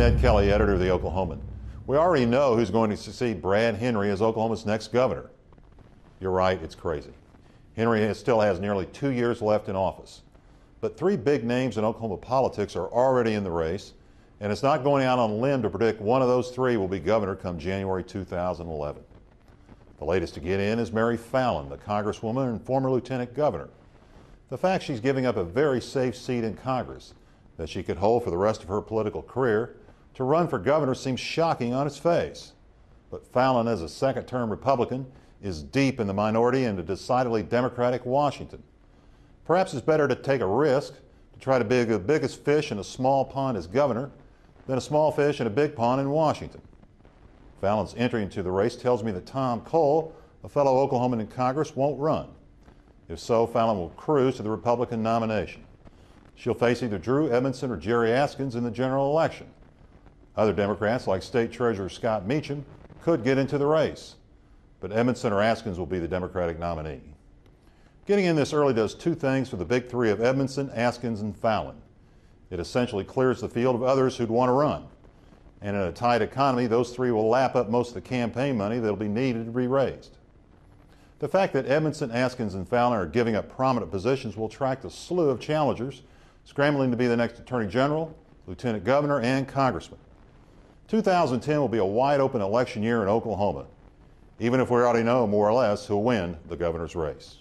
Ed Kelly, editor of The Oklahoman. We already know who's going to succeed Brad Henry as Oklahoma's next governor. You're right, it's crazy. Henry still has nearly 2 years left in office. But three big names in Oklahoma politics are already in the race, and it's not going out on a limb to predict one of those three will be governor come January 2011. The latest to get in is Mary Fallin, the congresswoman and former lieutenant governor. The fact she's giving up a very safe seat in Congress that she could hold for the rest of her political career to run for governor seems shocking on its face. But Fallin, as a second-term Republican, is deep in the minority in a decidedly Democratic Washington. Perhaps it's better to take a risk to try to be the biggest fish in a small pond as governor than a small fish in a big pond in Washington. Fallin's entry into the race tells me that Tom Cole, a fellow Oklahoman in Congress, won't run. If so, Fallin will cruise to the Republican nomination. She'll face either Drew Edmondson or Jerry Askins in the general election. Other Democrats, like State Treasurer Scott Meacham, could get into the race, but Edmondson or Askins will be the Democratic nominee. Getting in this early does two things for the big three of Edmondson, Askins, and Fallin. It essentially clears the field of others who'd want to run. And in a tight economy, those three will lap up most of the campaign money that'll be needed to be raised. The fact that Edmondson, Askins, and Fallin are giving up prominent positions will attract a slew of challengers scrambling to be the next Attorney General, Lieutenant Governor, and Congressman. 2010 will be a wide-open election year in Oklahoma, even if we already know more or less who'll win the governor's race.